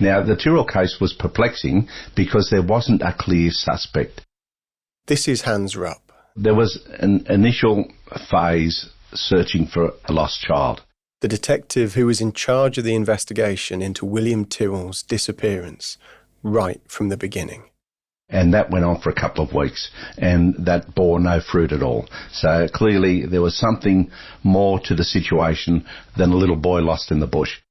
Now, the Tyrrell case was perplexing because there wasn't a clear suspect. This is Hans Rupp. There was an initial phase searching for a lost child. The detective who was in charge of the investigation into William Tyrrell's disappearance right from the beginning. And that went on for a couple of weeks, and that bore no fruit at all. So clearly there was something more to the situation than a little boy lost in the bush.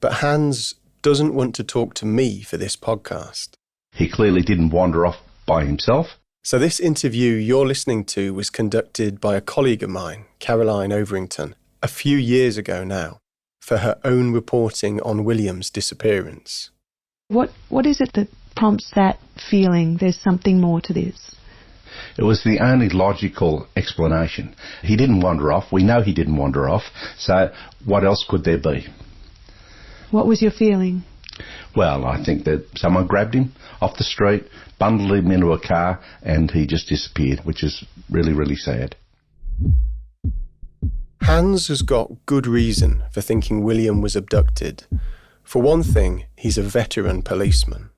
But Hans doesn't want to talk to me for this podcast. He clearly didn't wander off by himself. So this interview you're listening to was conducted by a colleague of mine, Caroline Overington, a few years ago now, for her own reporting on William's disappearance. What is it that prompts that feeling there's something more to this? It was the only logical explanation. He didn't wander off. We know he didn't wander off. So what else could there be? What was your feeling? Well, I think that someone grabbed him off the street, bundled him into a car, and he just disappeared, which is really, really sad. Hans has got good reason for thinking William was abducted. For one thing, he's a veteran policeman.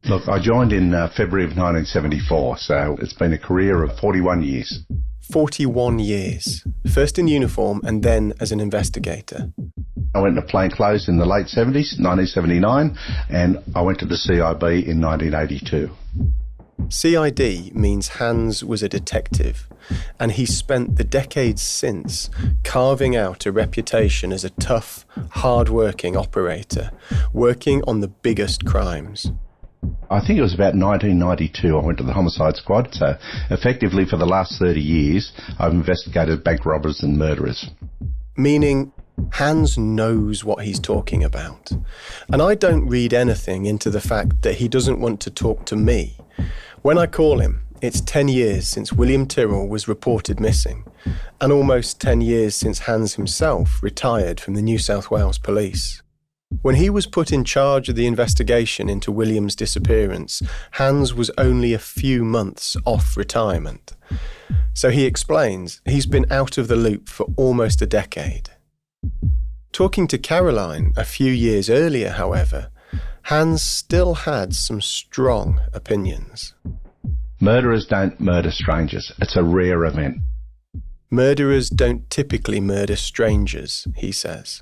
Look, I joined in February of 1974, so it's been a career of 41 years. 41 years. First in uniform and then as an investigator. I went to plain clothes in the late 70s, 1979, and I went to the CIB in 1982. CID means Hans was a detective, and he spent the decades since carving out a reputation as a tough, hard-working operator, working on the biggest crimes. I think it was about 1992 I went to the homicide squad, so effectively for the last 30 years I've investigated bank robbers and murderers. Meaning Hans knows what he's talking about. And I don't read anything into the fact that he doesn't want to talk to me. When I call him, it's 10 years since William Tyrrell was reported missing, and almost 10 years since Hans himself retired from the New South Wales Police. When he was put in charge of the investigation into William's disappearance, Hans was only a few months off retirement. So he explains he's been out of the loop for almost a decade. Talking to Caroline a few years earlier, however, Hans still had some strong opinions. Murderers don't murder strangers. It's a rare event. Murderers don't typically murder strangers, he says.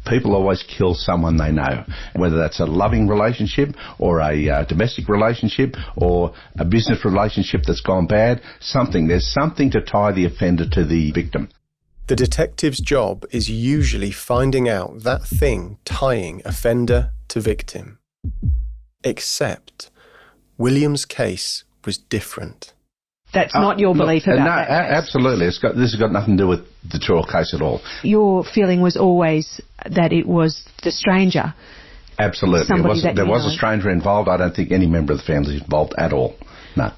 People always kill someone they know, whether that's a loving relationship or a domestic relationship or a business relationship that's gone bad. There's something to tie the offender to the victim. The detective's job is usually finding out that thing tying offender to victim. Except William's case was different. That's not your belief about that case? Absolutely. This has got nothing to do with the Tyrrell case at all. Your feeling was always that it was the stranger. Absolutely. There was a stranger involved. I don't think any member of the family is involved at all. No.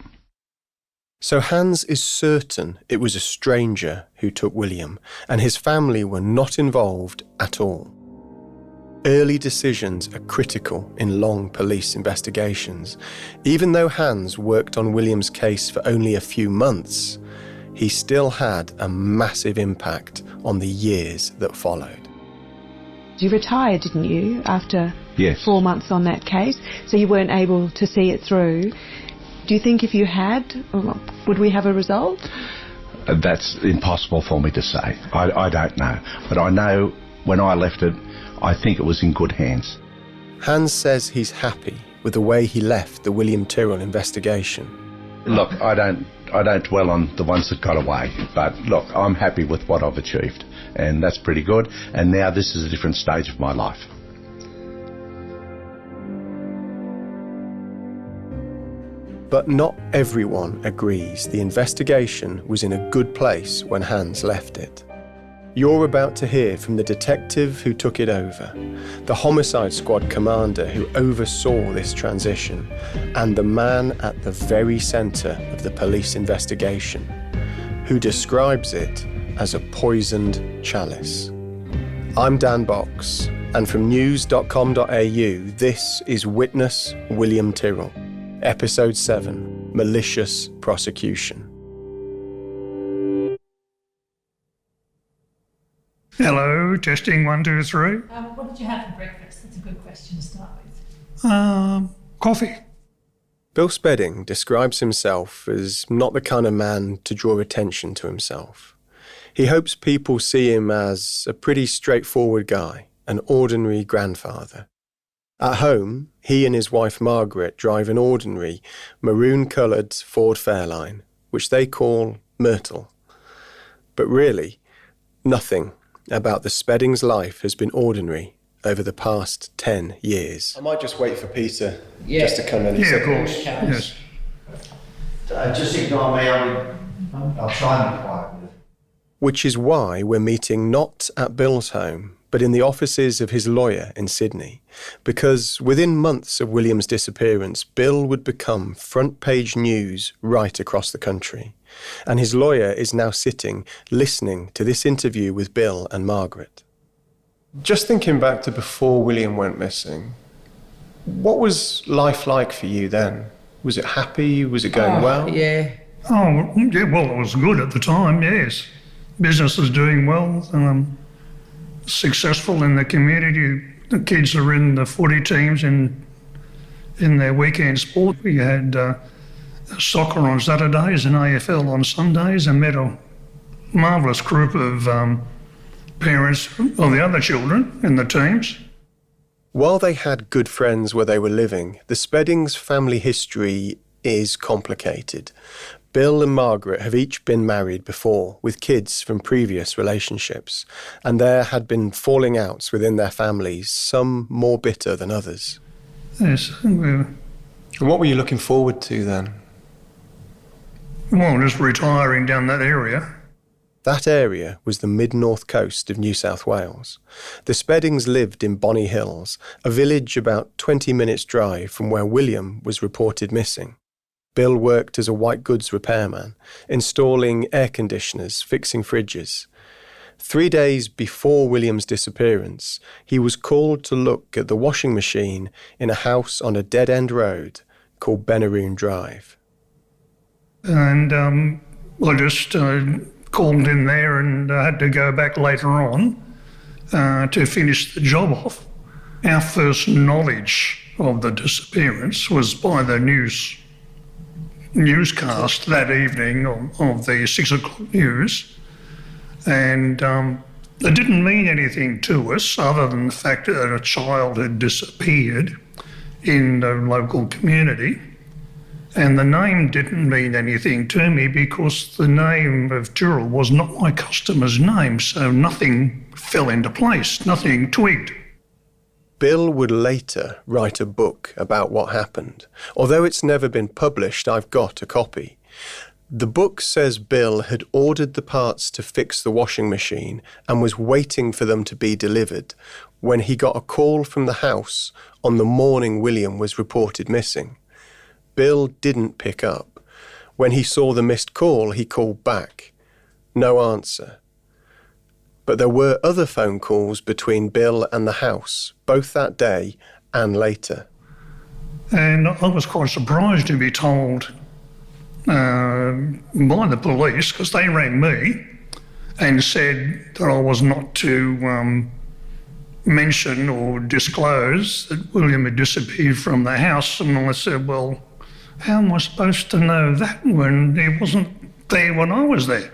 So Hans is certain it was a stranger who took William, and his family were not involved at all. Early decisions are critical in long police investigations. Even though Hans worked on William's case for only a few months, he still had a massive impact on the years that followed. You retired, didn't you, after Yes. 4 months on that case, so you weren't able to see it through. Do you think if you had, would we have a result? That's impossible for me to say. I don't know. But I know when I left it, I think it was in good hands. Hans says he's happy with the way he left the William Tyrrell investigation. Look, I don't dwell on the ones that got away, but look, I'm happy with what I've achieved, and that's pretty good. And now this is a different stage of my life. But not everyone agrees the investigation was in a good place when Hans left it. You're about to hear from the detective who took it over, the homicide squad commander who oversaw this transition, and the man at the very centre of the police investigation, who describes it as a poisoned chalice. I'm Dan Box, and from news.com.au, this is Witness William Tyrrell, Episode 7, Malicious Prosecution. Hello, testing 1, 2, 3. What did you have for breakfast? That's a good question to start with. Coffee. Bill Spedding describes himself as not the kind of man to draw attention to himself. He hopes people see him as a pretty straightforward guy, an ordinary grandfather. At home, he and his wife Margaret drive an ordinary maroon-coloured Ford Fairline, which they call Myrtle. But really, nothing about the Speddings' life has been ordinary over the past 10 years. I might just wait for Peter just to come in. Yeah, of course. Yes. Just ignore me, I'll try and be quiet. Which is why we're meeting not at Bill's home, but in the offices of his lawyer in Sydney. Because within months of William's disappearance, Bill would become front-page news right across the country. And his lawyer is now sitting, listening to this interview with Bill and Margaret. Just thinking back to before William went missing, what was life like for you then? Was it happy? Was it going well? Yeah. Oh, yeah, well, it was good at the time, yes. Business was doing well, successful in the community. The kids are in the footy teams in their weekend sport. We had soccer on Saturdays and AFL on Sundays, and met a marvellous group of parents of the other children in the teams. While they had good friends where they were living, the Speddings' family history is complicated. Bill and Margaret have each been married before, with kids from previous relationships, and there had been falling outs within their families, some more bitter than others. Yes. And what were you looking forward to then? Well, just retiring down that area. That area was the mid-north coast of New South Wales. The Speddings lived in Bonny Hills, a village about 20 minutes' drive from where William was reported missing. Bill worked as a white goods repairman, installing air conditioners, fixing fridges. 3 days before William's disappearance, he was called to look at the washing machine in a house on a dead-end road called Benaroon Drive. And I just called in there and had to go back later on to finish the job off. Our first knowledge of the disappearance was by the newscast that evening of the 6 o'clock news, and it didn't mean anything to us other than the fact that a child had disappeared in the local community, and the name didn't mean anything to me because the name of Tyrrell was not my customer's name, so nothing fell into place, nothing twigged. Bill would later write a book about what happened. Although it's never been published, I've got a copy. The book says Bill had ordered the parts to fix the washing machine and was waiting for them to be delivered when he got a call from the house on the morning William was reported missing. Bill didn't pick up. When he saw the missed call, he called back. No answer. But there were other phone calls between Bill and the house, both that day and later. And I was quite surprised to be told by the police, because they rang me and said that I was not to mention or disclose that William had disappeared from the house. And I said, well, how am I supposed to know that when he wasn't there when I was there?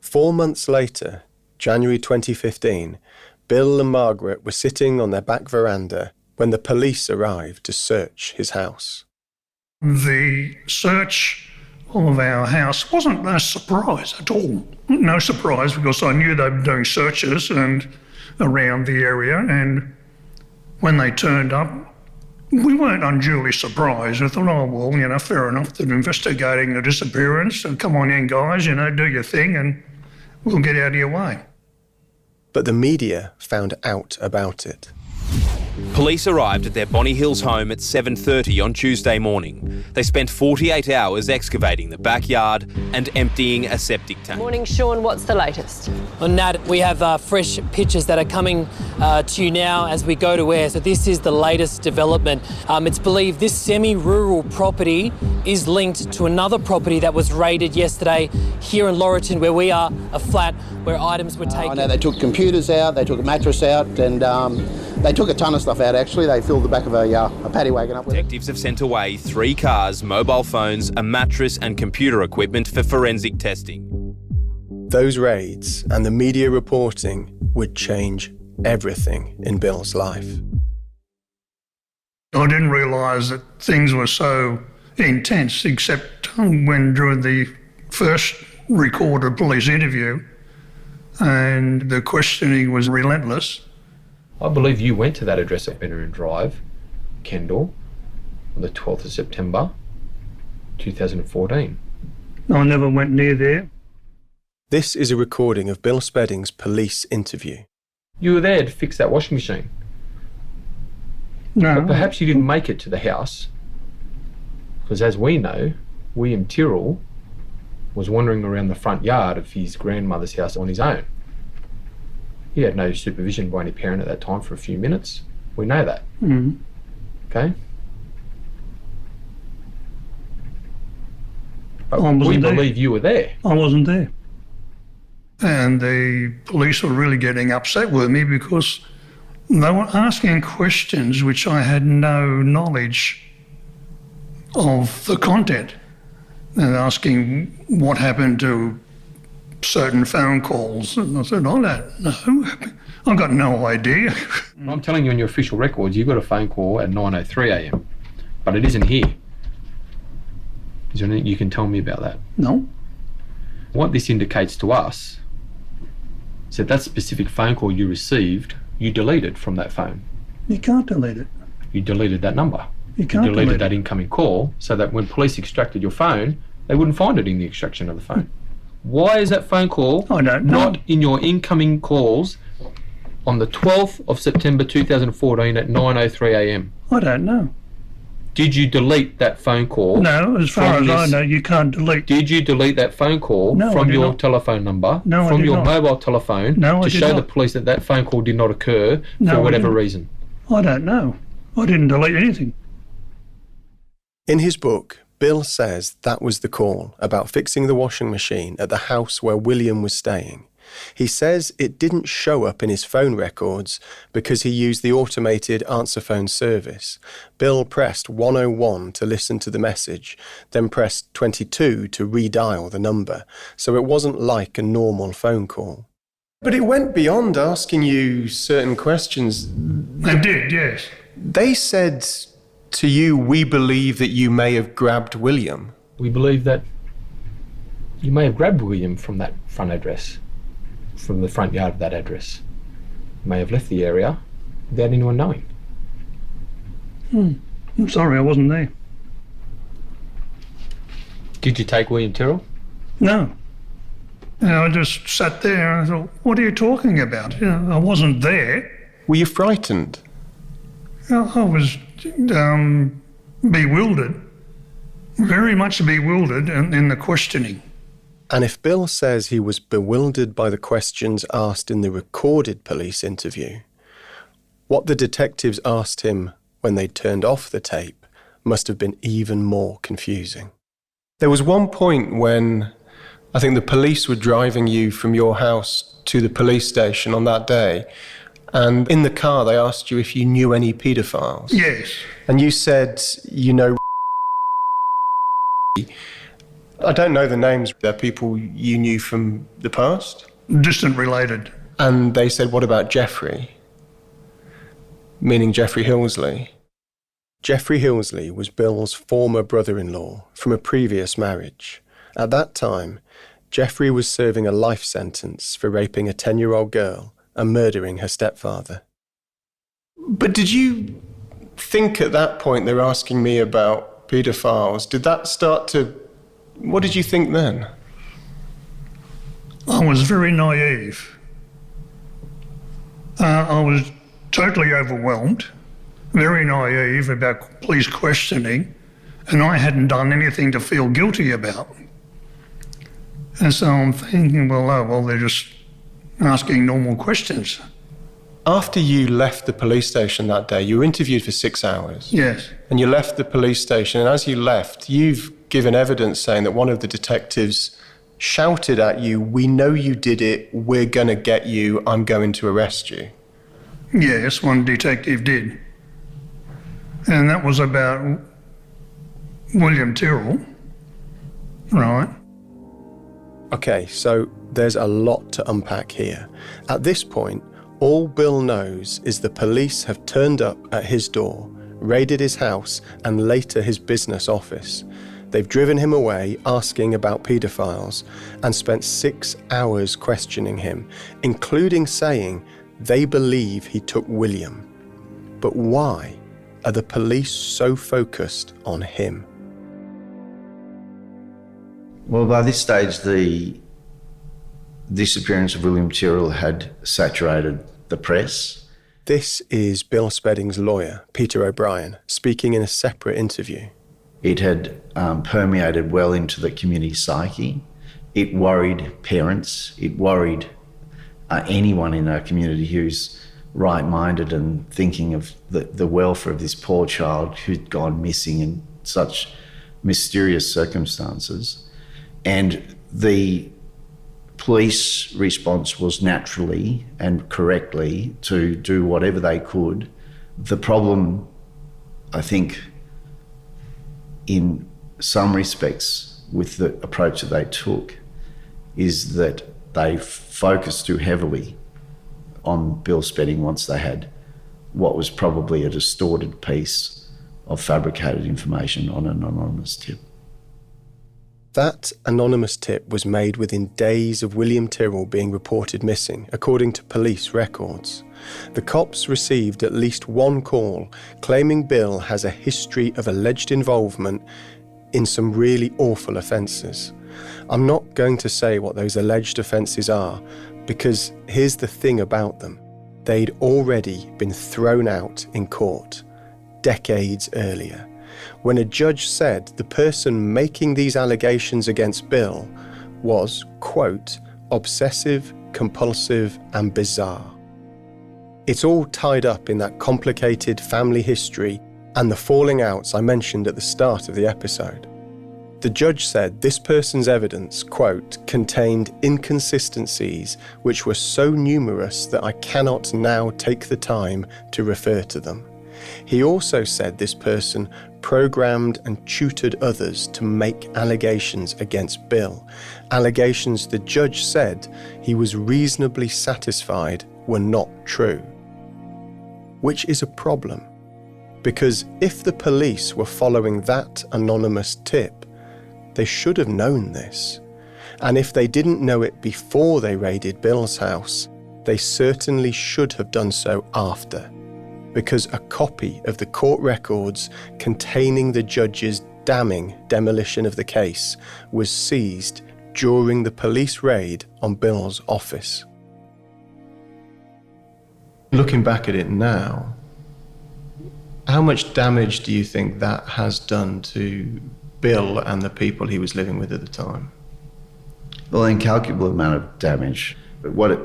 4 months later, January 2015, Bill and Margaret were sitting on their back veranda when the police arrived to search his house. The search of our house wasn't a surprise at all. No surprise, because I knew they were doing searches and around the area, and when they turned up, we weren't unduly surprised. I thought, oh, well, fair enough, they're investigating the disappearance, so come on in, guys, do your thing and we'll get out of your way. But the media found out about it. Police arrived at their Bonny Hills home at 7:30 on Tuesday morning. They spent 48 hours excavating the backyard and emptying a septic tank. Morning, Sean. What's the latest? On Nat, we have fresh pictures that are coming to you now as we go to air. So this is the latest development. It's believed this semi-rural property is linked to another property that was raided yesterday here in Laurelton, where we are, a flat where items were taken. I know they took computers out, they took a mattress out, and They took a ton of stuff out, actually. They filled the back of a paddy wagon up with it. Detectives have sent away 3 cars, mobile phones, a mattress and computer equipment for forensic testing. Those raids and the media reporting would change everything in Bill's life. I didn't realise that things were so intense, except when during the first recorded police interview, and the questioning was relentless. I believe you went to that address at Bennerin Drive, Kendall, on the 12th of September 2014. I never went near there. This is a recording of Bill Spedding's police interview. You were there to fix that washing machine. No. But perhaps you didn't make it to the house, because as we know, William Tyrrell was wandering around the front yard of his grandmother's house on his own. He had no supervision by any parent at that time for a few minutes. We know that. Mm. Okay? But I wasn't we there. believe you were there. I wasn't there. And the police were really getting upset with me because they were asking questions which I had no knowledge of the content. And asking what happened to certain phone calls. And I said, I don't know. I've got no idea. I'm telling you on your official records, you got a phone call at 9:03 a.m, but it isn't here. Is there anything you can tell me about that? No. What this indicates to us is that specific phone call you received, you deleted from that phone. You can't delete it. You deleted that number. You can't deleted delete that it. incoming call so that when police extracted your phone, they wouldn't find it in the extraction of the phone. Why is that phone call I don't know. not in your incoming calls on the 12th of September 2014 at 9:03 a.m? I don't know. Did you delete that phone call? No, as far as from I this- know, you can't delete. Did you delete that phone call No, I from did your not. telephone number, No, I from did your not. mobile telephone, No, I to did show the not. police that phone call did not occur No, for I whatever didn't. reason? I don't know. I didn't delete anything. In his book, Bill says that was the call about fixing the washing machine at the house where William was staying. He says it didn't show up in his phone records because he used the automated answer phone service. Bill pressed 101 to listen to the message, then pressed 22 to redial the number, so it wasn't like a normal phone call. But it went beyond asking you certain questions. I did, yes. They said to you, we believe that you may have grabbed William. We believe that you may have grabbed William from that front address, from the front yard of that address. You may have left the area without anyone knowing. I'm sorry, I wasn't there. Did you take William Tyrrell? No. I just sat there and I thought, what are you talking about? I wasn't there. Were you frightened? I was bewildered, very much bewildered in the questioning. And if Bill says he was bewildered by the questions asked in the recorded police interview, what the detectives asked him when they turned off the tape must have been even more confusing. There was one point when I think the police were driving you from your house to the police station on that day, and in the car they asked you if you knew any paedophiles. Yes. And you said, you know, I don't know the names. They're people you knew from the past. Distant related. And they said, what about Jeffrey? Meaning Jeffrey Hillsley. Jeffrey Hillsley was Bill's former brother-in-law from a previous marriage. At that time, Jeffrey was serving a life sentence for raping a 10-year-old girl and murdering her stepfather. But did you think at that point they were asking me about paedophiles? Did that start to... What did you think then? I was very naive. I was totally overwhelmed, very naive about police questioning, and I hadn't done anything to feel guilty about. And so I'm thinking, well, they're just asking normal questions. After you left the police station that day, you were interviewed for 6 hours. Yes. And you left the police station, and as you left, you've given evidence saying that one of the detectives shouted at you, "We know you did it, we're going to get you, I'm going to arrest you." Yes, one detective did. And that was about William Tyrrell, right? Okay, so there's a lot to unpack here. At this point, all Bill knows is the police have turned up at his door, raided his house and later his business office. They've driven him away asking about paedophiles and spent 6 hours questioning him, including saying they believe he took William. But why are the police so focused on him? Well, by this stage, the disappearance of William Tyrrell had saturated the press. This is Bill Spedding's lawyer, Peter O'Brien, speaking in a separate interview. It had permeated well into the community psyche. It worried parents. It worried anyone in our community who's right-minded and thinking of the welfare of this poor child who'd gone missing in such mysterious circumstances. And the police response was naturally and correctly to do whatever they could. The problem, I think, in some respects with the approach that they took is that they focused too heavily on Bill Spedding once they had what was probably a distorted piece of fabricated information on an anonymous tip. That anonymous tip was made within days of William Tyrrell being reported missing, according to police records. The cops received at least one call claiming Bill has a history of alleged involvement in some really awful offences. I'm not going to say what those alleged offences are, because here's the thing about them. They'd already been thrown out in court decades earlier, when a judge said the person making these allegations against Bill was, quote, obsessive, compulsive and bizarre. It's all tied up in that complicated family history and the falling outs I mentioned at the start of the episode. The judge said this person's evidence, quote, contained inconsistencies which were so numerous that I cannot now take the time to refer to them. He also said this person programmed and tutored others to make allegations against Bill, allegations the judge said he was reasonably satisfied were not true. Which is a problem, because if the police were following that anonymous tip, they should have known this. And if they didn't know it before they raided Bill's house, they certainly should have done so after, because a copy of the court records containing the judge's damning demolition of the case was seized during the police raid on Bill's office. Looking back at it now, how much damage do you think that has done to Bill and the people he was living with at the time? Well, an incalculable amount of damage. But what it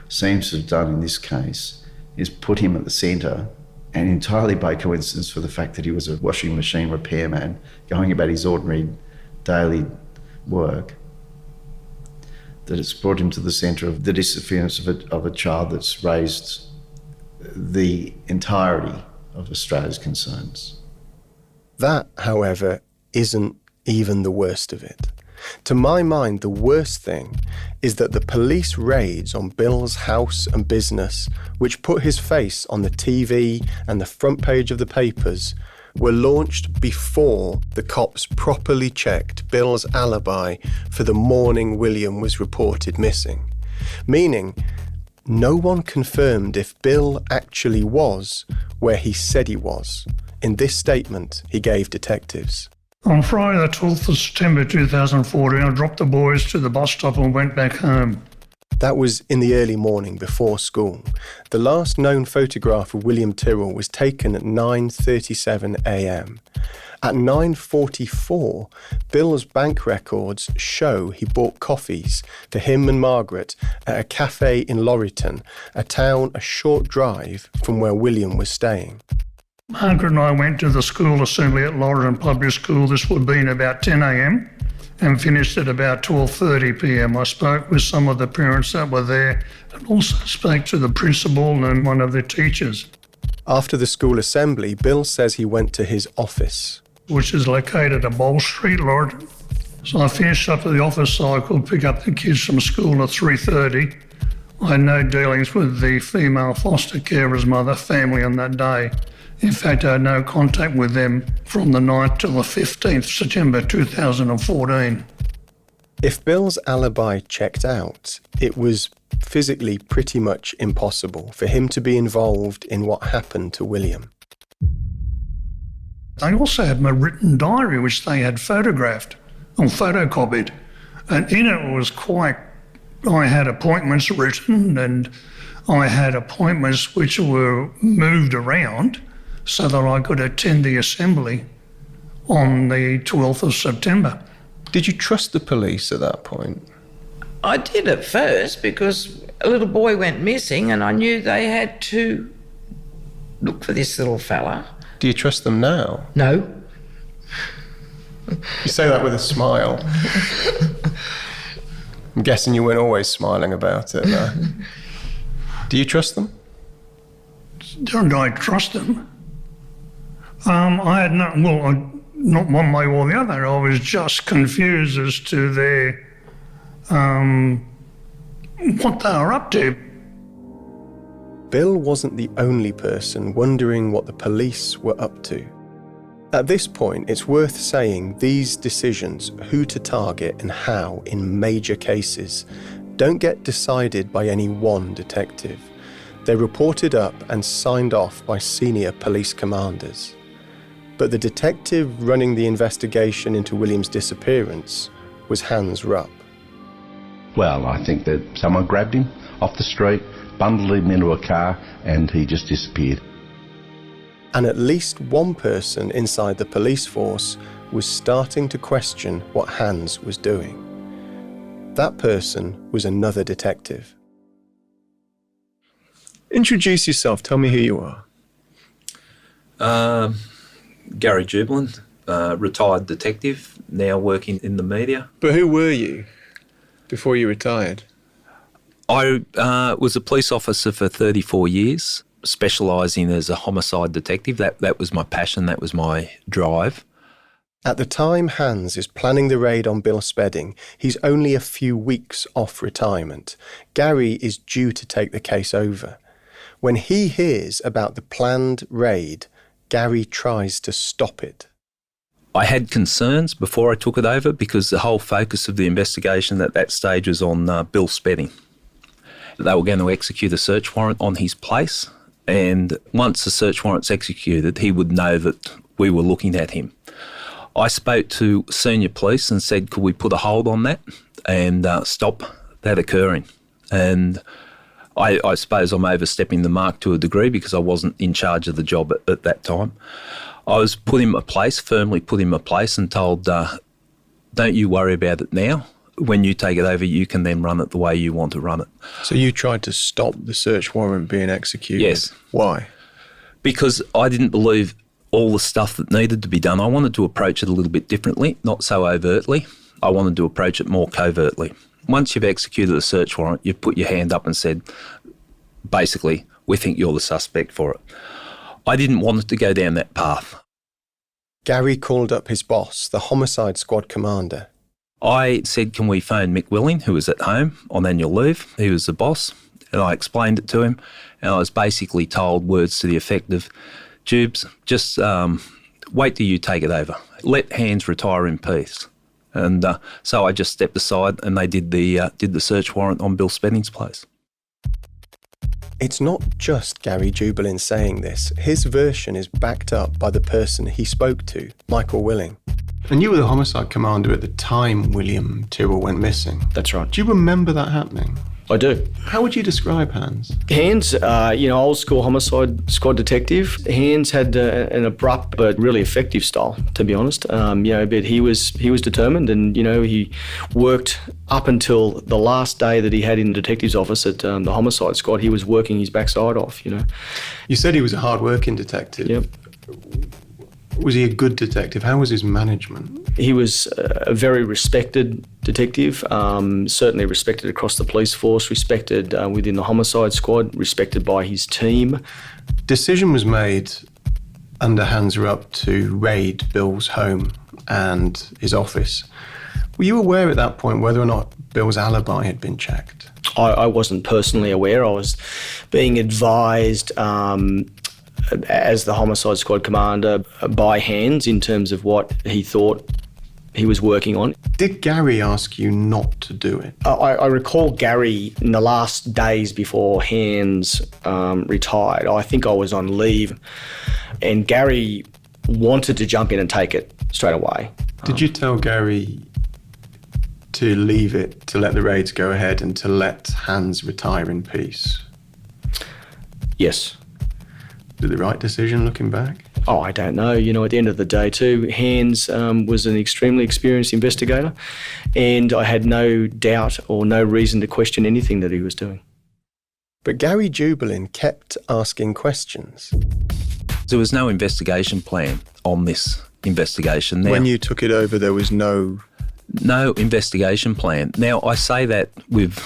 seems to have done in this case is put him at the centre, and entirely by coincidence for the fact that he was a washing machine repairman going about his ordinary daily work, that it's brought him to the centre of the disappearance of a child that's raised the entirety of Australia's concerns. That, however, isn't even the worst of it. To my mind, the worst thing is that the police raids on Bill's house and business, which put his face on the TV and the front page of the papers, were launched before the cops properly checked Bill's alibi for the morning William was reported missing. Meaning, no one confirmed if Bill actually was where he said he was in this statement he gave detectives. On Friday the 12th of September 2014, I dropped the boys to the bus stop and went back home. That was in the early morning before school. The last known photograph of William Tyrrell was taken at 9:37 a.m. At 9:44, Bill's bank records show he bought coffees for him and Margaret at a cafe in Laurieton, a town a short drive from where William was staying. Margaret and I went to the school assembly at Laurieton Public School. This would have been about 10 a.m. and finished at about 12:30 p.m. I spoke with some of the parents that were there and also spoke to the principal and one of the teachers. After the school assembly, Bill says he went to his office, which is located at Bowl Street, Lorton. So I finished up at the office so I could pick up the kids from school at 3:30. I had no dealings with the female foster carer's mother family on that day. In fact, I had no contact with them from the 9th till the 15th September 2014. If Bill's alibi checked out, it was physically pretty much impossible for him to be involved in what happened to William. They also had my written diary, which they had photographed or photocopied. And in it was I had appointments written and I had appointments which were moved around so that I could attend the assembly on the 12th of September. Did you trust the police at that point? I did at first because a little boy went missing and I knew they had to look for this little fella. Do you trust them now? No. You say that with a smile. I'm guessing you weren't always smiling about it. Do you trust them? Don't I trust them? I had not one way or the other. I was just confused as to their what they were up to. Bill wasn't the only person wondering what the police were up to. At this point, it's worth saying these decisions, who to target and how in major cases, don't get decided by any one detective. They're reported up and signed off by senior police commanders. But the detective running the investigation into William's disappearance was Hans Rupp. Well, I think that someone grabbed him off the street, bundled him into a car, and he just disappeared. And at least one person inside the police force was starting to question what Hans was doing. That person was another detective. Introduce yourself. Tell me who you are. Gary Jubilant, retired detective, now working in the media. But who were you before you retired? I was a police officer for 34 years, specialising as a homicide detective. That was my passion, that was my drive. At the time Hans is planning the raid on Bill Spedding, he's only a few weeks off retirement. Gary is due to take the case over. When he hears about the planned raid, Gary tries to stop it. I had concerns before I took it over because the whole focus of the investigation at that stage was on Bill Spedding. They were going to execute a search warrant on his place, and once the search warrant's executed, he would know that we were looking at him. I spoke to senior police and said, could we put a hold on that and stop that occurring? And I suppose I'm overstepping the mark to a degree because I wasn't in charge of the job at that time. I was put in my place, firmly put in my place and told, don't you worry about it now. When you take it over, you can then run it the way you want to run it. So you tried to stop the search warrant being executed? Yes. Why? Because I didn't believe all the stuff that needed to be done. I wanted to approach it a little bit differently, not so overtly. I wanted to approach it more covertly. Once you've executed a search warrant, you've put your hand up and said, basically, we think you're the suspect for it. I didn't want it to go down that path. Gary called up his boss, the homicide squad commander. I said, can we phone Mick Willing, who was at home on annual leave? He was the boss. And I explained it to him. And I was basically told words to the effect of, Jubes, just wait till you take it over. Let Hans retire in peace. And so I just stepped aside and they did the search warrant on Bill Spedding's place. It's not just Gary Jubilant saying this. His version is backed up by the person he spoke to, Michael Willing. And you were the homicide commander at the time William Tyrrell went missing. That's right. Do you remember that happening? I do. How would you describe Hans? Hans, old school homicide squad detective. Hans had an abrupt but really effective style, to be honest. But he was determined, and he worked up until the last day that he had in the detective's office at the homicide squad. He was working his backside off. You said he was a hard-working detective. Yep. Was he a good detective? How was his management? He was a very respected detective, certainly respected across the police force, respected within the homicide squad, respected by his team. Decision was made under Hans Rupp to raid Bill's home and his office. Were you aware at that point whether or not Bill's alibi had been checked? I wasn't personally aware. I was being advised as the homicide squad commander by Hans in terms of what he thought he was working on. Did Gary ask you not to do it? I recall Gary in the last days before Hans retired. I think I was on leave and Gary wanted to jump in and take it straight away. Did you tell Gary to leave it, to let the raids go ahead and to let Hans retire in peace? Yes. Did the right decision looking back? Oh, I don't know. You know, at the end of the day too, Hans was an extremely experienced investigator and I had no doubt or no reason to question anything that he was doing. But Gary Jubelin kept asking questions. There was no investigation plan on this investigation. Now, when you took it over, there was no investigation plan. Now, I say that with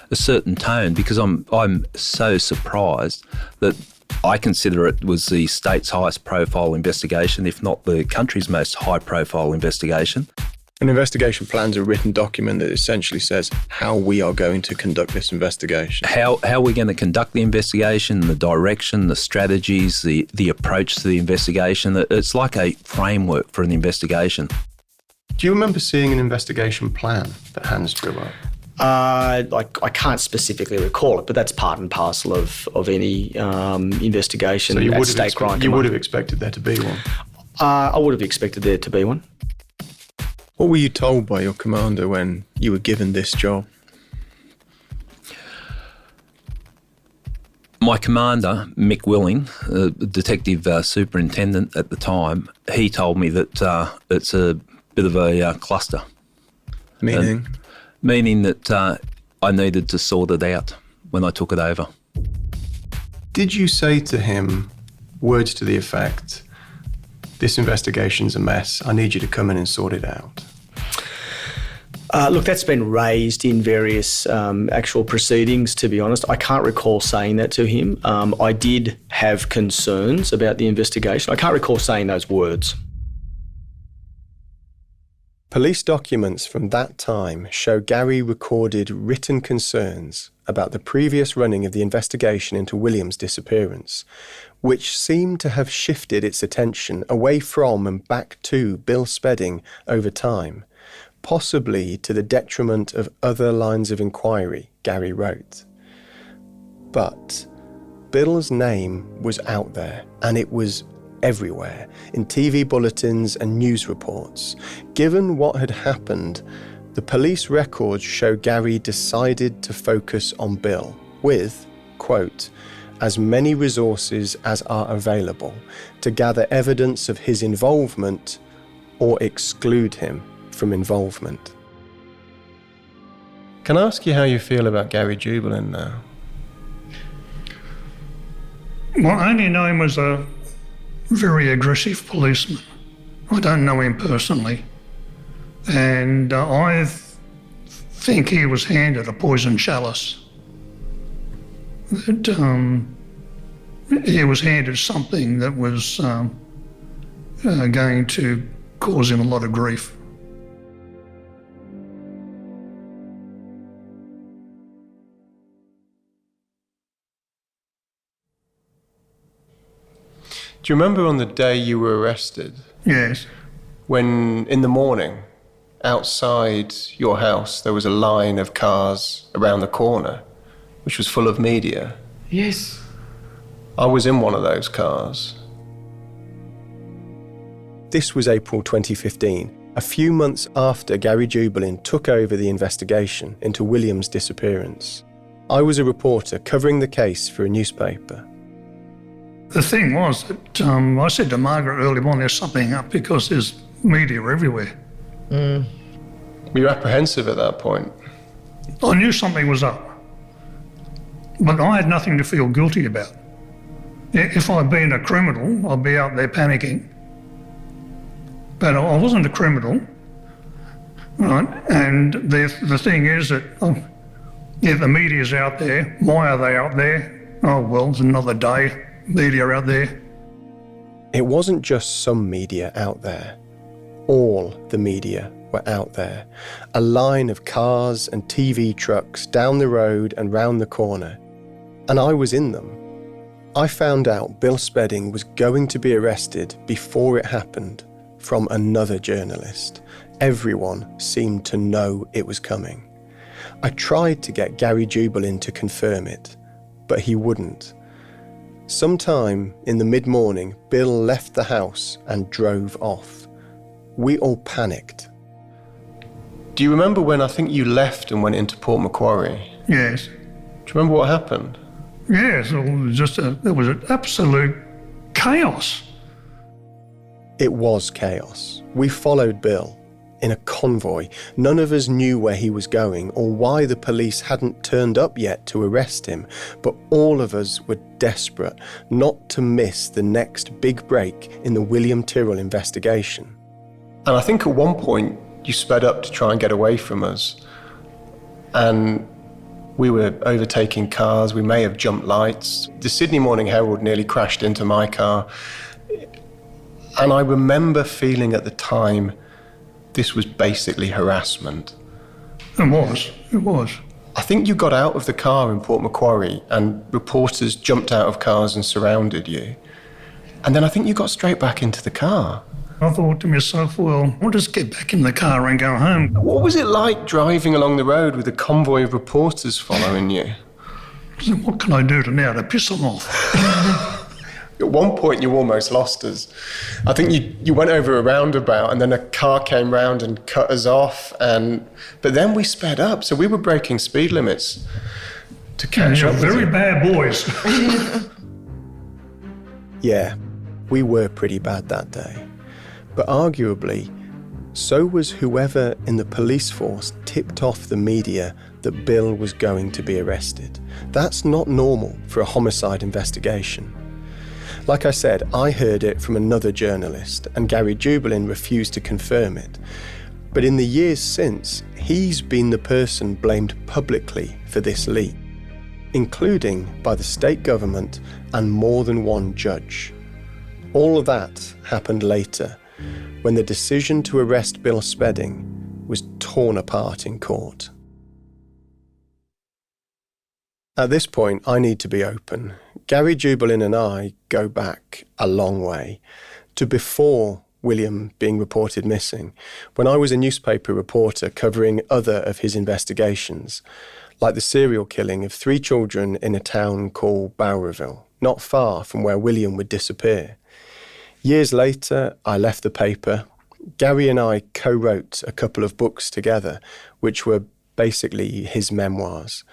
a certain tone because I'm so surprised that I consider it was the state's highest profile investigation, if not the country's most high profile investigation. An investigation plan's a written document that essentially says how we are going to conduct this investigation. How we're going to conduct the investigation, the direction, the strategies, the approach to the investigation. It's like a framework for an investigation. Do you remember seeing an investigation plan that Hans drew up? I can't specifically recall it, but that's part and parcel of any investigation at State Crime Command. You would have expected there to be one? I would have expected there to be one. What were you told by your commander when you were given this job? My commander, Mick Willing, detective superintendent at the time, he told me that it's a bit of a cluster. Meaning? Meaning that I needed to sort it out when I took it over. Did you say to him words to the effect, this investigation's a mess, I need you to come in and sort it out? Look, that's been raised in various actual proceedings, to be honest. I can't recall saying that to him. I did have concerns about the investigation. I can't recall saying those words. Police documents from that time show Gary recorded written concerns about the previous running of the investigation into William's disappearance, which seemed to have shifted its attention away from and back to Bill Spedding over time, possibly to the detriment of other lines of inquiry, Gary wrote. But Bill's name was out there, and it was everywhere, in TV bulletins and news reports. Given what had happened, the police records show Gary decided to focus on Bill with, quote, as many resources as are available to gather evidence of his involvement or exclude him from involvement. Can I ask you how you feel about Gary Jubelin now? Well, I only know him as a very aggressive policeman. I don't know him personally. And I think he was handed a poison chalice. That he was handed something that was going to cause him a lot of grief. Do you remember on the day you were arrested? Yes. When, in the morning, outside your house, there was a line of cars around the corner, which was full of media? Yes. I was in one of those cars. This was April 2015, a few months after Gary Jubelin took over the investigation into William's disappearance. I was a reporter covering the case for a newspaper. The thing was that I said to Margaret early on, there's something up because there's media everywhere. Were you apprehensive at that point? I knew something was up, but I had nothing to feel guilty about. If I'd been a criminal, I'd be out there panicking. but I wasn't a criminal, right? And the thing is that, the media's out there. Why are they out there? Oh, well, it's another day. Media out there. It wasn't just some media out there. All the media were out there. A line of cars and TV trucks down the road and round the corner. And I was in them. I found out Bill Spedding was going to be arrested before it happened from another journalist. Everyone seemed to know it was coming. I tried to get Gary Jubal in to confirm it, but he wouldn't. Sometime in the mid-morning, Bill left the house and drove off. We all panicked. Do you remember when I think you left and went into Port Macquarie? Yes. Do you remember what happened? Yes, it was an absolute chaos. It was chaos. We followed Bill in a convoy. None of us knew where he was going or why the police hadn't turned up yet to arrest him, but all of us were desperate not to miss the next big break in the William Tyrrell investigation. And I think at one point you sped up to try and get away from us, and we were overtaking cars. We may have jumped lights. The Sydney Morning Herald nearly crashed into my car, and I remember feeling at the time this was basically harassment. It was. I think you got out of the car in Port Macquarie and reporters jumped out of cars and surrounded you. And then I think you got straight back into the car. I thought to myself, well, I'll just get back in the car and go home. What was it like driving along the road with a convoy of reporters following you? So what can I do now to piss them off? At one point, you almost lost us. I think you went over a roundabout and then a car came round and cut us off. But then we sped up, so we were breaking speed limits to catch up. You're very bad boys. Yeah, we were pretty bad that day. But arguably, so was whoever in the police force tipped off the media that Bill was going to be arrested. That's not normal for a homicide investigation. Like I said, I heard it from another journalist, and Gary Jubal refused to confirm it. But in the years since, he's been the person blamed publicly for this leak, including by the state government and more than one judge. All of that happened later, when the decision to arrest Bill Spedding was torn apart in court. At this point, I need to be open. Gary Jubal and I go back a long way to before William being reported missing, when I was a newspaper reporter covering other of his investigations, like the serial killing of 3 children in a town called Bowraville, not far from where William would disappear. Years later, I left the paper. Gary and I co-wrote a couple of books together, which were basically his memoirs.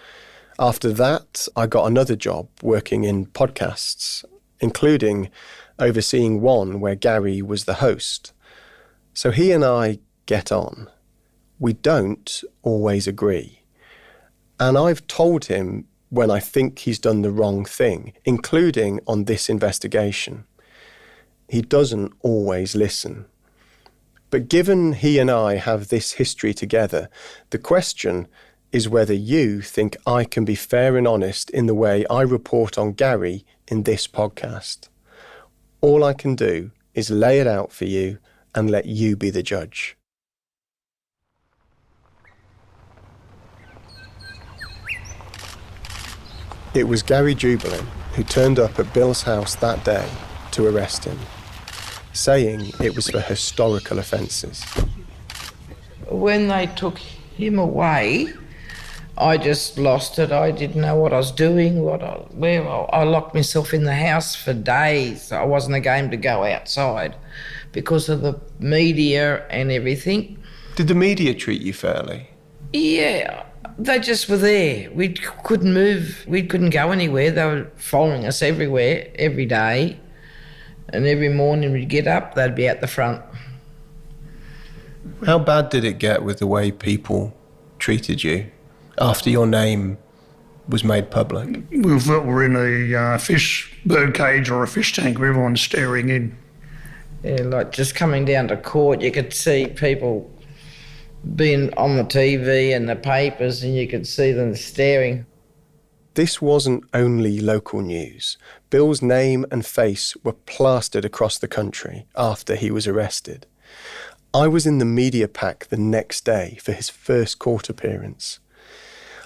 After that, I got another job working in podcasts, including overseeing one where Gary was the host. So he and I get on. We don't always agree. And I've told him when I think he's done the wrong thing, including on this investigation. He doesn't always listen. But given he and I have this history together, the question is whether you think I can be fair and honest in the way I report on Gary in this podcast. All I can do is lay it out for you and let you be the judge. It was Gary Jubal who turned up at Bill's house that day to arrest him, saying it was for historical offences. When they took him away, I just lost it. I didn't know what I was doing, I locked myself in the house for days. I wasn't game to go outside because of the media and everything. Did the media treat you fairly? Yeah, they just were there. We couldn't move. We couldn't go anywhere. They were following us everywhere, every day. And every morning we'd get up, they'd be at the front. How bad did it get with the way people treated you after your name was made public? We felt we're in a bird cage or a fish tank where everyone's staring in. Yeah, like just coming down to court, you could see people being on the TV and the papers, and you could see them staring. This wasn't only local news. Bill's name and face were plastered across the country after he was arrested. I was in the media pack the next day for his first court appearance.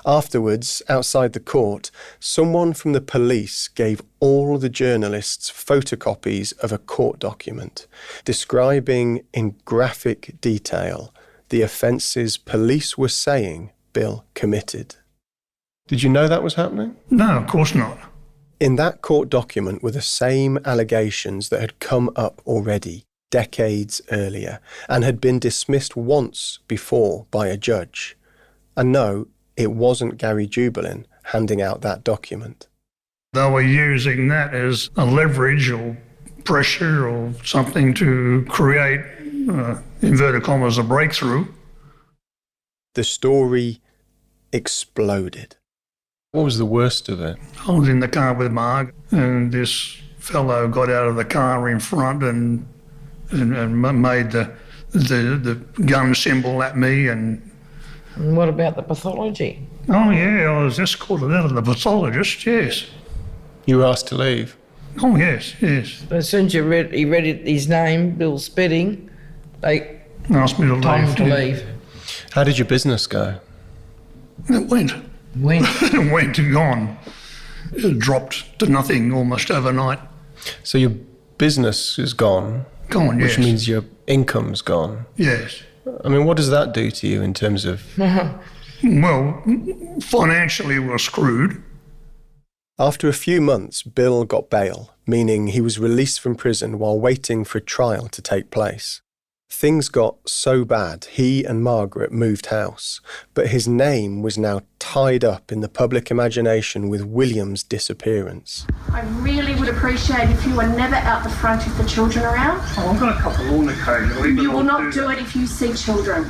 Afterwards, outside the court, someone from the police gave all the journalists photocopies of a court document describing in graphic detail the offences police were saying Bill committed. Did you know that was happening? No, of course not. In that court document were the same allegations that had come up already decades earlier and had been dismissed once before by a judge. And no, it wasn't Gary Jubelin handing out that document. They were using that as a leverage or pressure or something to create, inverted commas, a breakthrough. The story exploded. What was the worst of it? I was in the car with Mark, and this fellow got out of the car in front and made the gun symbol at me. And what about the pathology? Oh yeah, I was escorted out of the pathologist. Yes. You were asked to leave? Oh yes, yes. But as soon as he read his name, Bill Spedding, they asked me to leave. How did your business go? It went and gone. It dropped to nothing almost overnight. So your business is gone? Gone, yes. Which means your income's gone? Yes. I mean, what does that do to you in terms of... Well, financially we're screwed. After a few months, Bill got bail, meaning he was released from prison while waiting for a trial to take place. Things got so bad, he and Margaret moved house, but his name was now tied up in the public imagination with William's disappearance. I really would appreciate if you were never out the front if the children are around. Oh, I've got a couple on occasionally. You will not do it if you see children.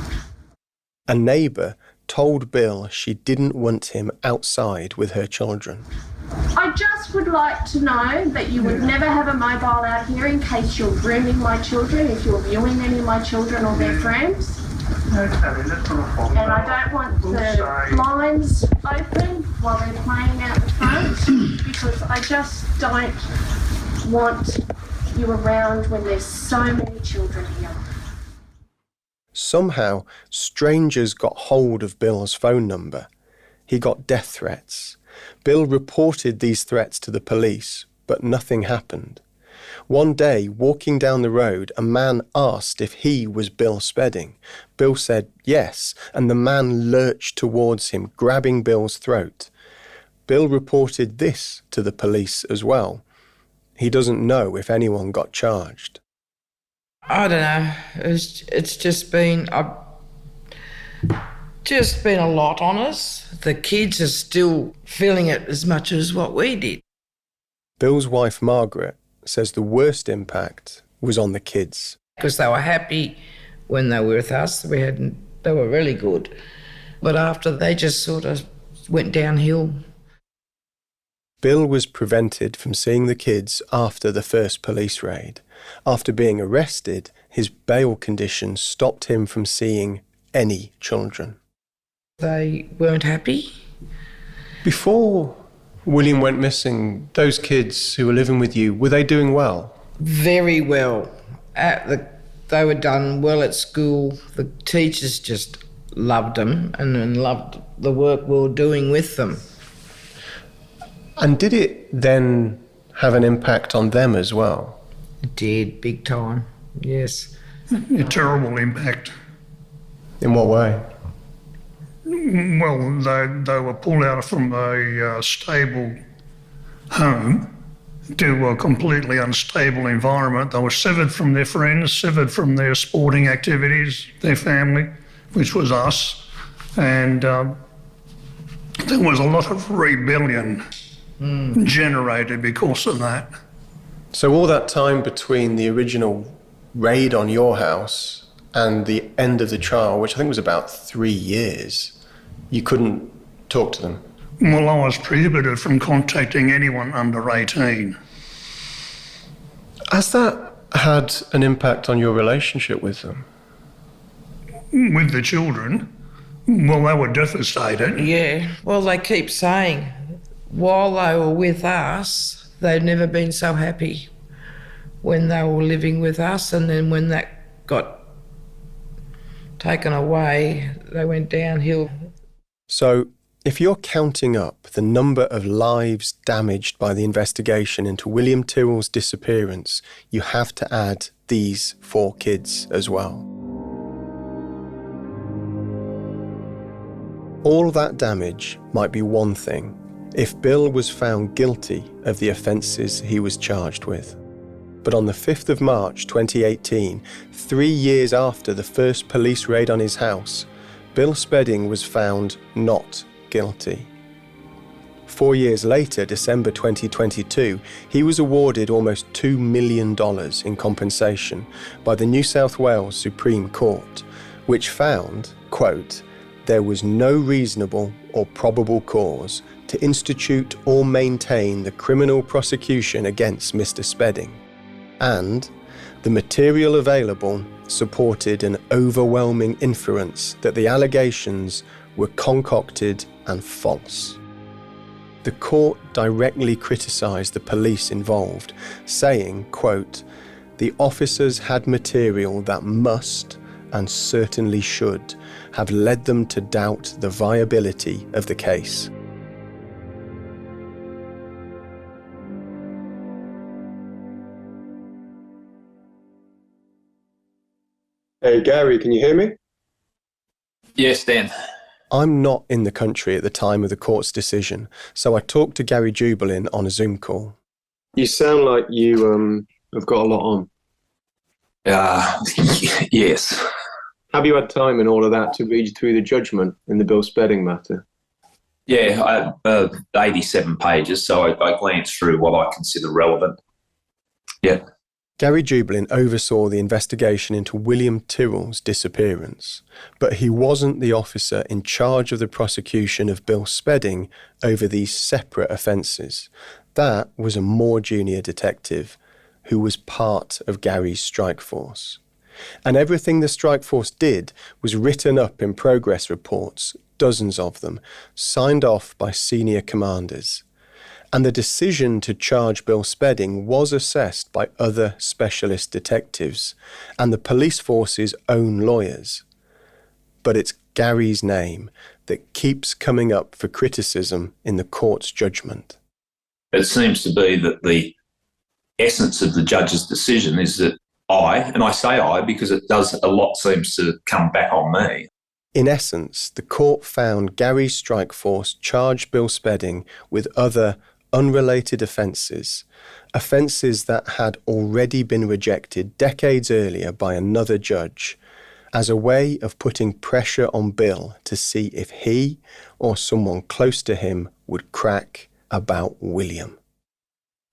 A neighbour told Bill she didn't want him outside with her children. I just would like to know that you would never have a mobile out here in case you're grooming my children, if you're viewing any of my children or their friends. Okay, that's not a problem. And I don't want the blinds open while they're playing out the front because I just don't want you around when there's so many children here. Somehow, strangers got hold of Bill's phone number. He got death threats. Bill reported these threats to the police, but nothing happened. One day, walking down the road, a man asked if he was Bill Spedding. Bill said yes, and the man lurched towards him, grabbing Bill's throat. Bill reported this to the police as well. He doesn't know if anyone got charged. I don't know. It's just been a lot on us. The kids are still feeling it as much as what we did. Bill's wife, Margaret, says the worst impact was on the kids. Because they were happy when they were with us. They were really good. But after, they just sort of went downhill. Bill was prevented from seeing the kids after the first police raid. After being arrested, his bail conditions stopped him from seeing any children. They weren't happy. Before William went missing, those kids who were living with you, were they doing well? Very well. They were done well at school. The teachers just loved them and loved the work we were doing with them. And did it then have an impact on them as well? It did, big time, yes. A terrible impact. In what way? Well, they were pulled out from a stable home to a completely unstable environment. They were severed from their friends, severed from their sporting activities, their family, which was us. And there was a lot of rebellion generated because of that. So all that time between the original raid on your house and the end of the trial, which I think was about 3 years, you couldn't talk to them? Well, I was prohibited from contacting anyone under 18. Has that had an impact on your relationship with them? With the children, well, they were devastated. Yeah, well, they keep saying while they were with us, they'd never been so happy when they were living with us, and then when that got taken away, they went downhill. So, if you're counting up the number of lives damaged by the investigation into William Tyrrell's disappearance, you have to add these 4 kids as well. All that damage might be one thing if Bill was found guilty of the offences he was charged with. But on the 5th of March 2018, 3 years after the first police raid on his house, Bill Spedding was found not guilty. 4 years later, December 2022, he was awarded almost $2 million in compensation by the New South Wales Supreme Court, which found, quote, there was no reasonable or probable cause to institute or maintain the criminal prosecution against Mr. Spedding, and the material available supported an overwhelming inference that the allegations were concocted and false. The court directly criticised the police involved, saying, quote, the officers had material that must, and certainly should, have led them to doubt the viability of the case. Hey, Gary, can you hear me? Yes, Dan. I'm not in the country at the time of the court's decision, so I talked to Gary Jubelin on a Zoom call. You sound like you have got a lot on. Yes. Have you had time in all of that to read through the judgment in the Bill Spedding matter? Yeah, 87 pages, so I glanced through what I consider relevant. Yeah. Gary Jubelin oversaw the investigation into William Tyrrell's disappearance, but he wasn't the officer in charge of the prosecution of Bill Spedding over these separate offences. That was a more junior detective who was part of Gary's strike force. And everything the strike force did was written up in progress reports, dozens of them, signed off by senior commanders. And the decision to charge Bill Spedding was assessed by other specialist detectives and the police force's own lawyers. But it's Gary's name that keeps coming up for criticism in the court's judgment. It seems to be that the essence of the judge's decision is that and I say I because it does, a lot seems to come back on me. In essence, the court found Gary's strike force charged Bill Spedding with other unrelated offences that had already been rejected decades earlier by another judge, as a way of putting pressure on Bill to see if he or someone close to him would crack about William.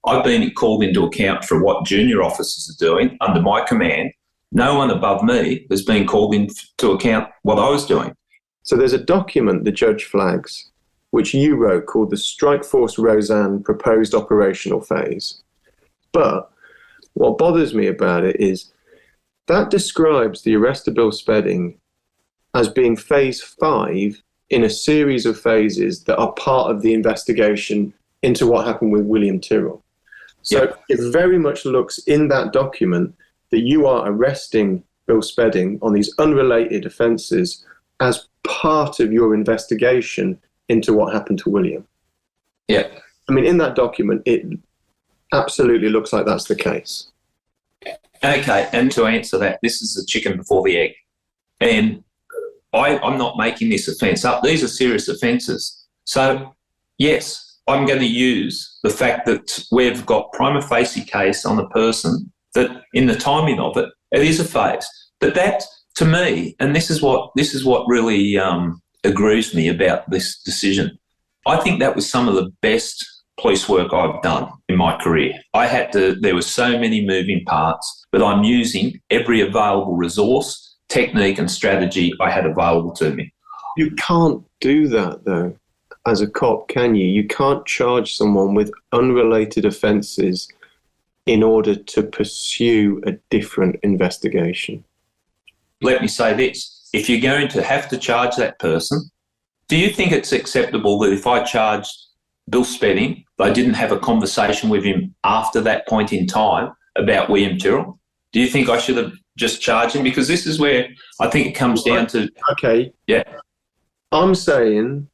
I've been called into account for what junior officers are doing under my command. No one above me has been called into account what I was doing. So there's a document the judge flags, which you wrote, called the Strike Force Roseanne Proposed Operational Phase. But what bothers me about it is that describes the arrest of Bill Spedding as being phase 5 in a series of phases that are part of the investigation into what happened with William Tyrrell. So It very much looks in that document that you are arresting Bill Spedding on these unrelated offences as part of your investigation into what happened to William. Yeah. I mean, in that document, it absolutely looks like that's the case. Okay, and to answer that, this is the chicken before the egg. And I'm not making this offence up. These are serious offences. So, yes, I'm going to use the fact that we've got prima facie case on the person, that in the timing of it, it is a phase. But that, to me, and this is what really aggrieves me about this decision, I think that was some of the best police work I've done in my career. There were so many moving parts, but I'm using every available resource, technique and strategy I had available to me. You can't do that, though, as a cop, can you? You can't charge someone with unrelated offences in order to pursue a different investigation? Let me say this. If you're going to have to charge that person, do you think it's acceptable that if I charged Bill Spedding, I didn't have a conversation with him after that point in time about William Tyrrell? Do you think I should have just charged him? Because this is where I think it comes down to... Okay. Yeah. I'm saying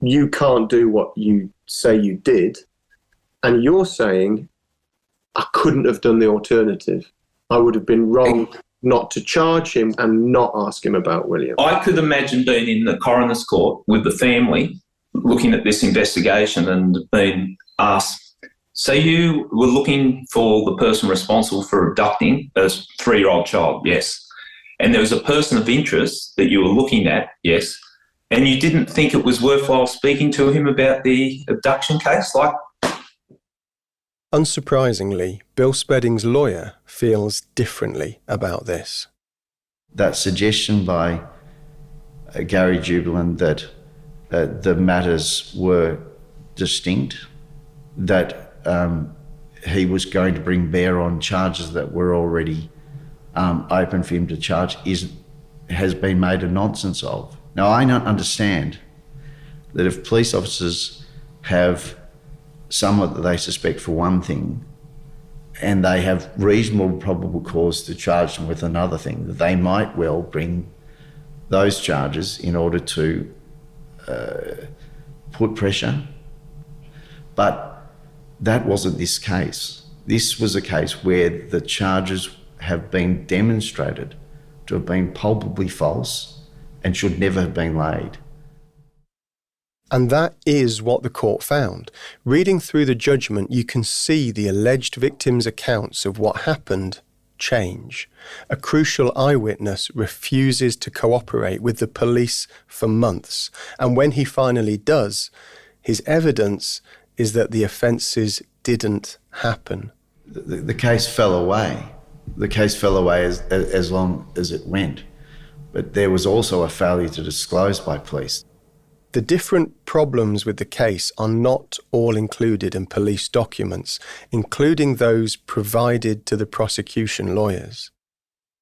you can't do what you say you did, and you're saying I couldn't have done the alternative. I would have been wrong not to charge him and not ask him about William. I could imagine being in the coroner's court with the family looking at this investigation and being asked, so you were looking for the person responsible for abducting a 3-year-old child? Yes. And there was a person of interest that you were looking at? Yes. And you didn't think it was worthwhile speaking to him about the abduction case? Unsurprisingly, Bill Spedding's lawyer feels differently about this. That suggestion by Gary Jubelin that the matters were distinct, that he was going to bring bear on charges that were already open for him to charge has been made a nonsense of. Now, I don't understand that if police officers have someone that they suspect for one thing and they have reasonable probable cause to charge them with another thing, that they might well bring those charges in order to put pressure. But that wasn't this case. This was a case where the charges have been demonstrated to have been palpably false and should never have been laid. And that is what the court found. Reading through the judgment, you can see the alleged victims' accounts of what happened change. A crucial eyewitness refuses to cooperate with the police for months, and when he finally does, his evidence is that the offences didn't happen. The case fell away. The case fell away as long as it went. But there was also a failure to disclose by police. The different problems with the case are not all included in police documents, including those provided to the prosecution lawyers.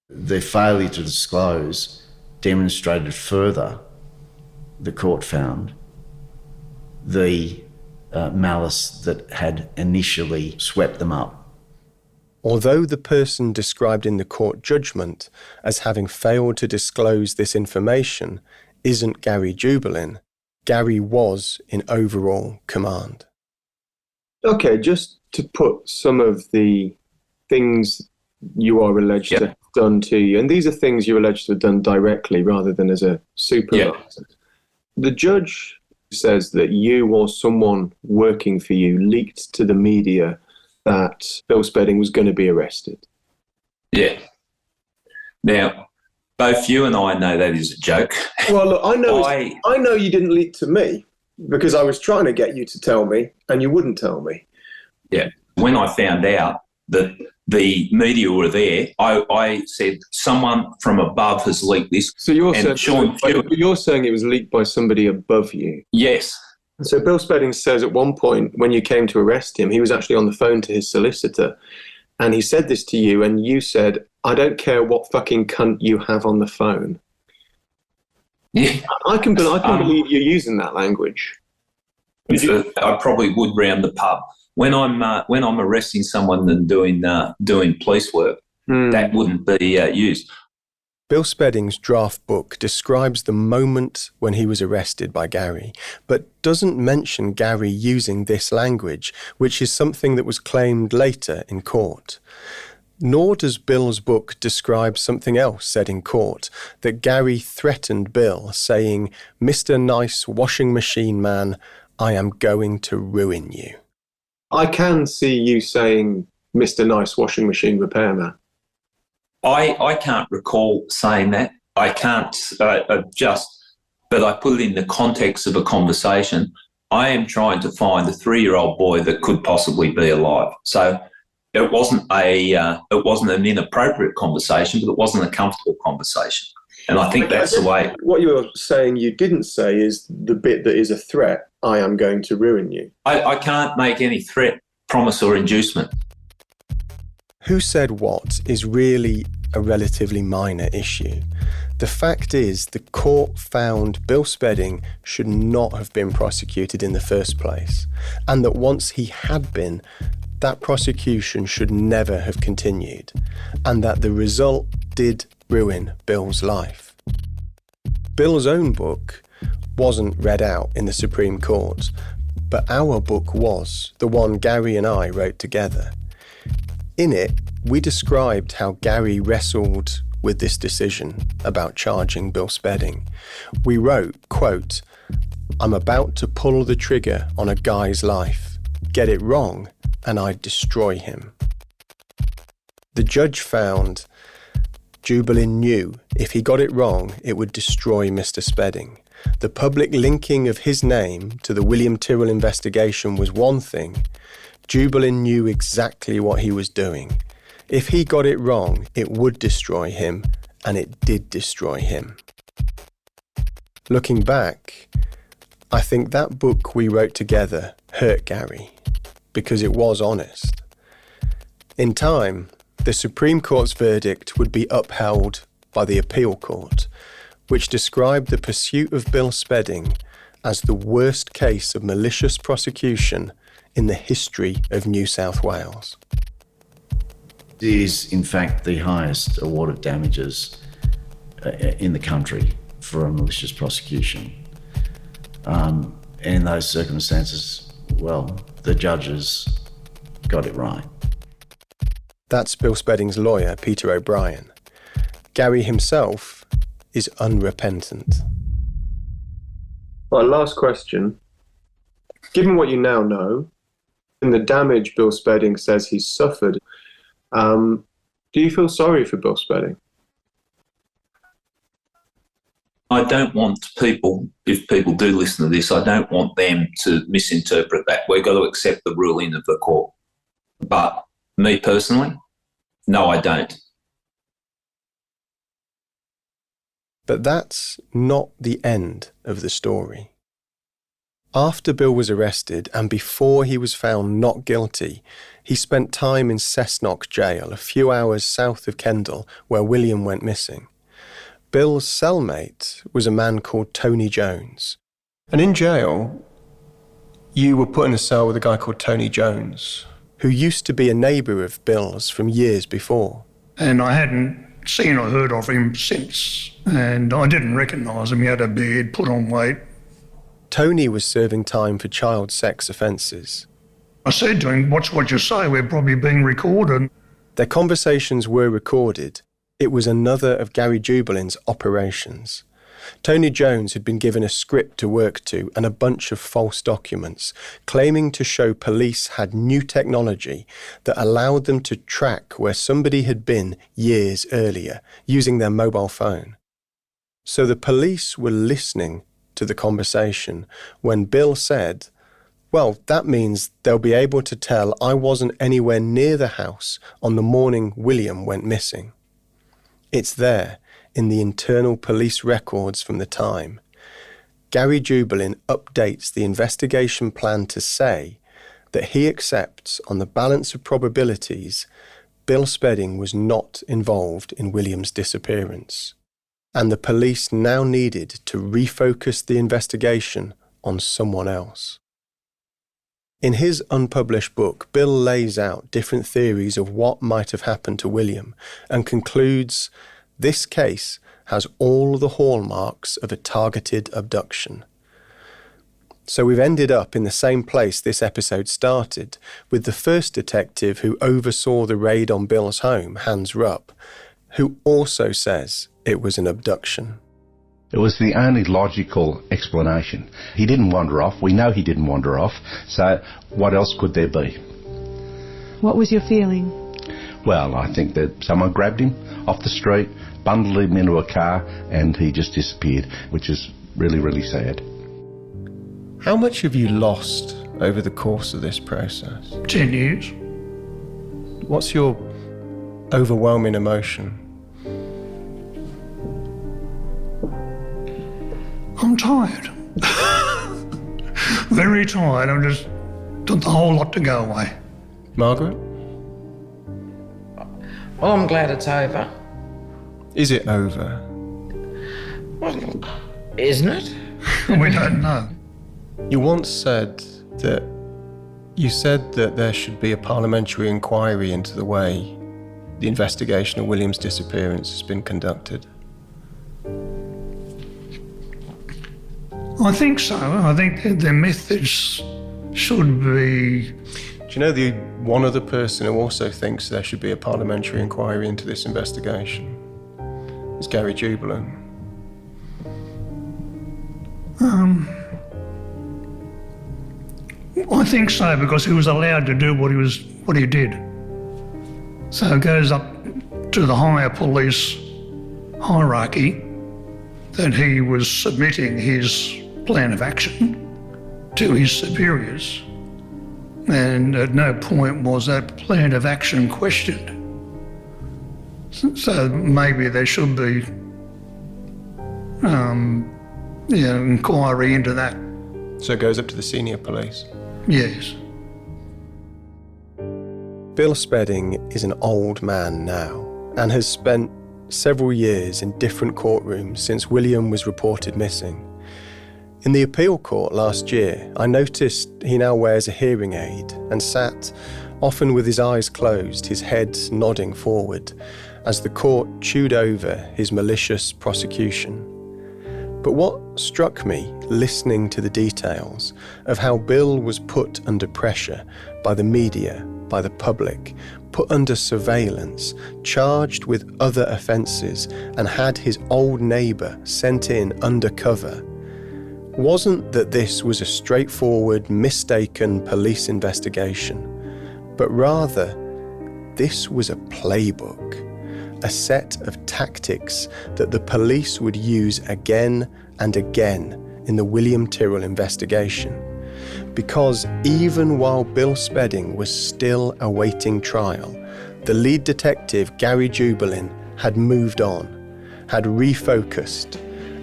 The failure to disclose demonstrated further, the court found, the malice that had initially swept them up. Although the person described in the court judgment as having failed to disclose this information isn't Gary Jubelin, Gary was in overall command. Okay, just to put some of the things you are alleged to have done to you, and these are things you're alleged to have done directly rather than as a supervisor. The judge says that you or someone working for you leaked to the media that Bill Spedding was going to be arrested. Yeah. Now, both you and I know that is a joke. Well, look, I know you didn't leak to me because I was trying to get you to tell me and you wouldn't tell me. Yeah. When I found out that the media were there, I said someone from above has leaked this. So you're saying it was leaked by somebody above you? Yes. So Bill Spedding says at one point when you came to arrest him, he was actually on the phone to his solicitor and he said this to you and you said, I don't care what fucking cunt you have on the phone. Yeah. I can believe you're using that language. I probably would round the pub. When I'm arresting someone and doing police work, that wouldn't be used. Bill Spedding's draft book describes the moment when he was arrested by Gary, but doesn't mention Gary using this language, which is something that was claimed later in court. Nor does Bill's book describe something else said in court, that Gary threatened Bill, saying, "Mr. Nice Washing Machine Man, I am going to ruin you." I can see you saying, "Mr. Nice Washing Machine Repairman." I can't recall saying that. I can't but I put it in the context of a conversation. I am trying to find a 3-year-old boy that could possibly be alive. So it wasn't an inappropriate conversation, but it wasn't a comfortable conversation. And I think that's the way. What you're saying you didn't say is the bit that is a threat. I am going to ruin you. I can't make any threat, promise or inducement. Who said what is really a relatively minor issue. The fact is, the court found Bill Spedding should not have been prosecuted in the first place, and that once he had been, that prosecution should never have continued, and that the result did ruin Bill's life. Bill's own book wasn't read out in the Supreme Court, but our book was, the one Gary and I wrote together. In it, we described how Gary wrestled with this decision about charging Bill Spedding. We wrote, quote, "I'm about to pull the trigger on a guy's life, get it wrong, and I'd destroy him." The judge found Jubalin knew if he got it wrong, it would destroy Mr. Spedding. The public linking of his name to the William Tyrrell investigation was one thing. Jubalin knew exactly what he was doing. If he got it wrong, it would destroy him, and it did destroy him. Looking back, I think that book we wrote together hurt Gary, because it was honest. In time, the Supreme Court's verdict would be upheld by the appeal court, which described the pursuit of Bill Spedding as the worst case of malicious prosecution in the history of New South Wales. It is, in fact, the highest award of damages in the country for a malicious prosecution. And in those circumstances, well, the judges got it right. That's Bill Spedding's lawyer, Peter O'Brien. Gary himself is unrepentant. Right, last question. Given what you now know, and the damage Bill Spedding says he's suffered, do you feel sorry for Bill Spedding? I don't want people, if people do listen to this, I don't want them to misinterpret that. We've got to accept the ruling of the court. But me personally, no, I don't. But that's not the end of the story. After Bill was arrested and before he was found not guilty, he spent time in Cessnock jail, a few hours south of Kendal, where William went missing. Bill's cellmate was a man called Tony Jones. And in jail, you were put in a cell with a guy called Tony Jones, who used to be a neighbour of Bill's from years before. And I hadn't seen or heard of him since, and I didn't recognise him. He had a beard, put on weight. Tony was serving time for child sex offences. I said to him, "Watch what you say, we're probably being recorded." Their conversations were recorded. It was another of Gary Jubalin's operations. Tony Jones had been given a script to work to and a bunch of false documents, claiming to show police had new technology that allowed them to track where somebody had been years earlier, using their mobile phone. So the police were listening to the conversation when Bill said, "Well, that means they'll be able to tell I wasn't anywhere near the house on the morning William went missing." It's there in the internal police records from the time. Gary Jubalin updates the investigation plan to say that he accepts, on the balance of probabilities, Bill Spedding was not involved in William's disappearance, and the police now needed to refocus the investigation on someone else. In his unpublished book, Bill lays out different theories of what might have happened to William and concludes this case has all the hallmarks of a targeted abduction. So we've ended up in the same place this episode started, with the first detective who oversaw the raid on Bill's home, Hans Rupp, who also says it was an abduction. It was the only logical explanation. He didn't wander off. We know he didn't wander off. So what else could there be? What was your feeling? Well, I think that someone grabbed him off the street, bundled him into a car, and he just disappeared, which is really, really sad. How much have you lost over the course of this process? 10 years. What's your overwhelming emotion? I'm tired. Very tired. I'm just got the whole lot to go away. Margaret? Well, I'm glad it's over. Is it over? Well, isn't it? We don't know. You once said that there should be a parliamentary inquiry into the way the investigation of William's disappearance has been conducted. I think so. I think the methods should be... Do you know the one other person who also thinks there should be a parliamentary inquiry into this investigation is Gary Jubilant. I think so, because he was allowed to do what he did. So it goes up to the higher police hierarchy that he was submitting his plan of action to his superiors. And at no point was that plan of action questioned. So maybe there should be inquiry into that. So it goes up to the senior police? Yes. Bill Spedding is an old man now and has spent several years in different courtrooms since William was reported missing. In the appeal court last year, I noticed he now wears a hearing aid and sat, often with his eyes closed, his head nodding forward, as the court chewed over his malicious prosecution. But what struck me, listening to the details of how Bill was put under pressure by the media, by the public, put under surveillance, charged with other offences, and had his old neighbour sent in undercover, wasn't that this was a straightforward, mistaken police investigation, but rather this was a playbook, a set of tactics that the police would use again and again in the William Tyrrell investigation. Because even while Bill Spedding was still awaiting trial, the lead detective, Gary Jubilant, had moved on, had refocused,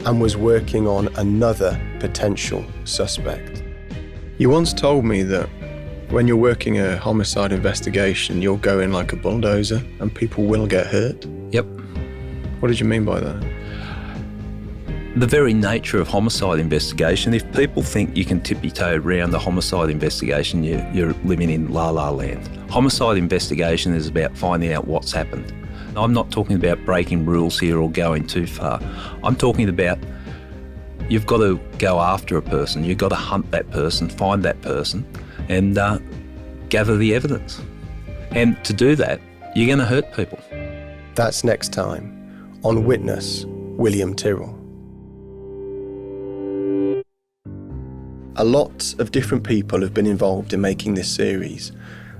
and was working on another potential suspect. You once told me that when you're working a homicide investigation, you'll go in like a bulldozer and people will get hurt. Yep. What did you mean by that? The very nature of homicide investigation, if people think you can tippy-toe around the homicide investigation, you're living in la-la land. Homicide investigation is about finding out what's happened. I'm not talking about breaking rules here or going too far. I'm talking about you've got to go after a person, you've got to hunt that person, find that person, and gather the evidence. And to do that, you're going to hurt people. That's next time on Witness William Tyrrell. A lot of different people have been involved in making this series.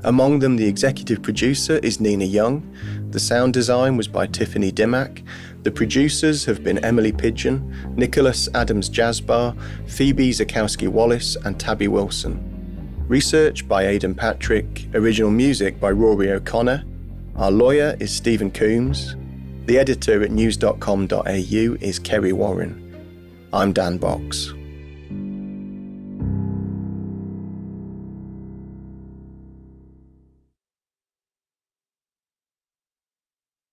Among them, the executive producer is Nina Young. The sound design was by Tiffany Dimmack. The producers have been Emily Pidgeon, Nicholas Adams Jasbar, Phoebe Zakowski-Wallace and Tabby Wilson. Research by Aidan Patrick. Original music by Rory O'Connor. Our lawyer is Stephen Coombs. The editor at news.com.au is Kerry Warren. I'm Dan Box.